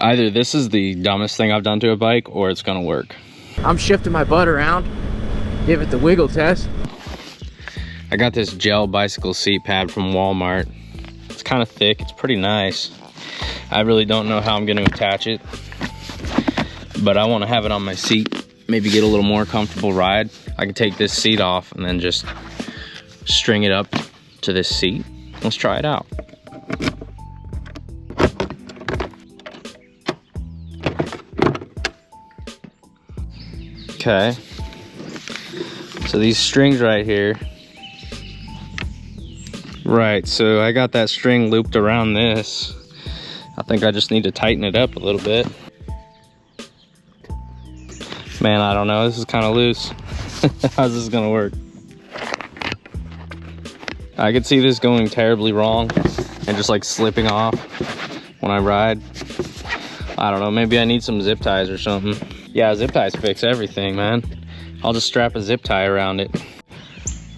Either this is the dumbest thing I've done to a bike or it's gonna work. I'm shifting my butt around, give it the wiggle test. I got this gel bicycle seat pad from Walmart. It's kind of thick, it's pretty nice. I really don't know how I'm gonna attach it, but I wanna have it on my seat, maybe get a little more comfortable ride. I can take this seat off and then just string it up to this seat. Let's try it out. Okay, so these strings right here. Right, so I got that string looped around this. I think I just need to tighten it up a little bit. Man, I don't know, this is kind of loose. How's this gonna work? I could see this going terribly wrong and just like slipping off when I ride. I don't know, maybe I need some zip ties or something. Yeah, zip ties fix everything, man. I'll just strap a zip tie around it.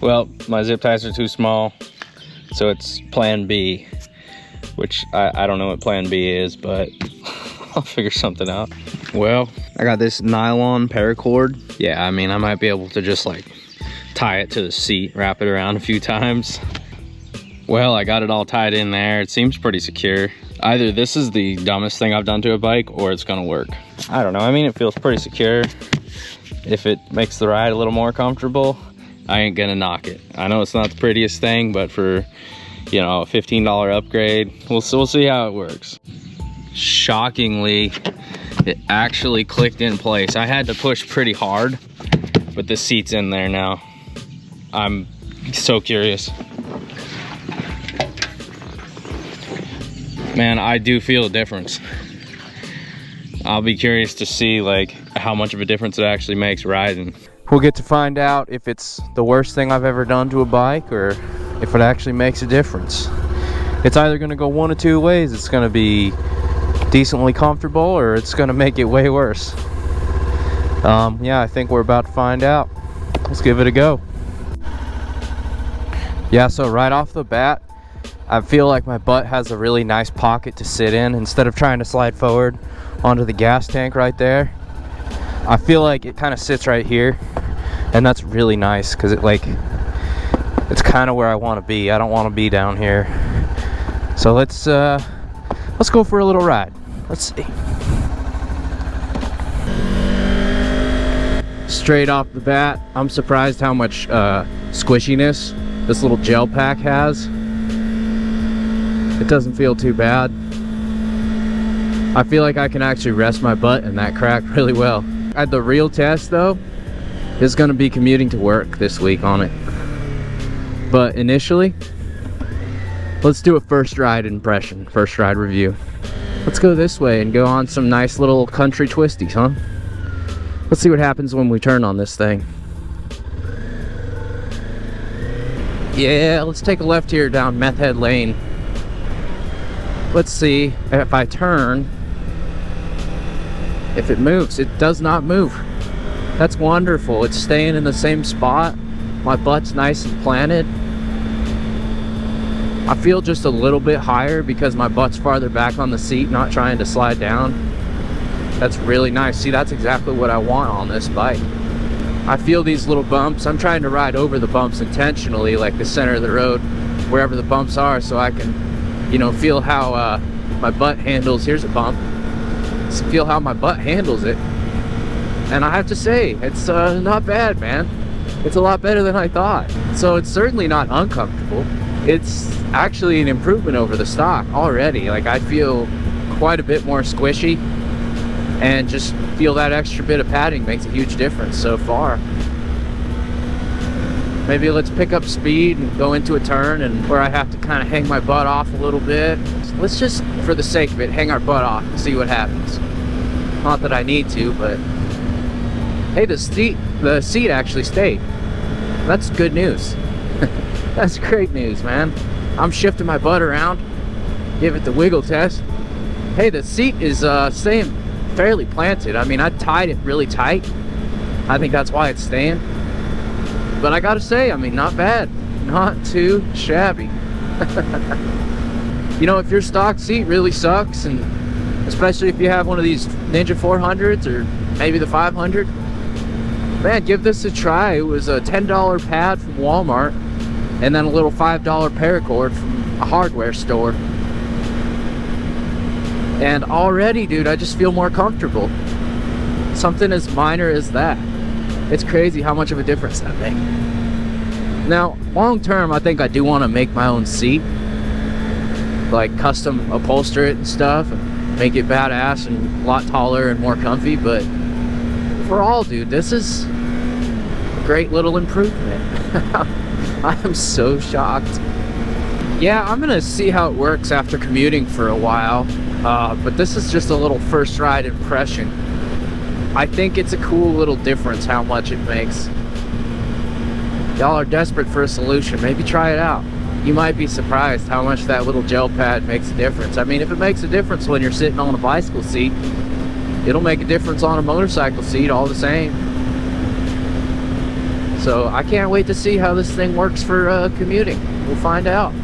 Well, my zip ties are too small, so it's plan B, which I don't know what plan B is, but I'll figure something out. Well, I got this nylon paracord. Yeah, I mean, I might be able to just like tie it to the seat, wrap it around a few times. Well, I got it all tied in there. It seems pretty secure. Either this is the dumbest thing I've done to a bike or it's gonna work. I don't know, I mean, it feels pretty secure. If it makes the ride a little more comfortable, I ain't gonna knock it. I know it's not the prettiest thing, but for, you know, a $15 upgrade, we'll see how it works. Shockingly, it actually clicked in place. I had to push pretty hard, but the seat's in there now. I'm so curious. Man, I do feel a difference. I'll be curious to see like how much of a difference it actually makes riding. We'll get to find out if it's the worst thing I've ever done to a bike or if it actually makes a difference. It's either gonna go one of two ways. It's gonna be decently comfortable or it's gonna make it way worse. Yeah, I think we're about to find out. Let's give it a go. Yeah, so right off the bat, I feel like my butt has a really nice pocket to sit in instead of trying to slide forward onto the gas tank right there. I feel like it kind of sits right here, and that's really nice because it's kind of where I want to be. I don't want to be down here. So let's go for a little ride. Let's see. Straight off the bat, I'm surprised how much squishiness this little gel pack has. It doesn't feel too bad. I feel like I can actually rest my butt in that crack really well. The real test though is going to be commuting to work this week on it. But initially, let's do a first ride impression, first ride review. Let's go this way and go on some nice little country twisties, huh? Let's see what happens when we turn on this thing. Yeah, let's take a left here down Meth Head Lane. Let's see if I turn, if it moves. It does not move. That's wonderful. It's staying in the same spot. My butt's nice and planted. I feel just a little bit higher because my butt's farther back on the seat, not trying to slide down. That's really nice. See, that's exactly what I want on this bike. I feel these little bumps. I'm trying to ride over the bumps intentionally, like the center of the road, wherever the bumps are, so I can, you know, feel how my butt handles. Here's a bump. Just feel how my butt handles it. And I have to say, it's not bad, man. It's a lot better than I thought. So it's certainly not uncomfortable. It's actually an improvement over the stock already. Like, I feel quite a bit more squishy, and just feel that extra bit of padding makes a huge difference so far. Maybe let's pick up speed and go into a turn and where I have to kind of hang my butt off a little bit. Let's just, for the sake of it, hang our butt off and see what happens. Not that I need to, but hey, the seat actually stayed. That's good news. That's great news, man. I'm shifting my butt around, give it the wiggle test. Hey, the seat is staying fairly planted. I mean, I tied it really tight. I think that's why it's staying. But I gotta say, I mean, not bad. Not too shabby. You know, if your stock seat really sucks and especially if you have one of these Ninja 400s or maybe the 500. Man, give this a try. It was a $10 pad from Walmart and then a little $5 paracord from a hardware store. And already, dude, I just feel more comfortable. Something as minor as that. It's crazy how much of a difference that makes. Now, long term, I think I do want to make my own seat. Like custom upholster it and stuff and make it badass and a lot taller and more comfy. But overall, dude, this is a great little improvement. I am so shocked. Yeah, I'm gonna see how it works after commuting for a while. But this is just a little first ride impression. I think it's a cool little difference how much it makes. Y'all are desperate for a solution. Maybe try it out. You might be surprised how much that little gel pad makes a difference. I mean, if it makes a difference when you're sitting on a bicycle seat, it'll make a difference on a motorcycle seat all the same. So I can't wait to see how this thing works for commuting. We'll find out.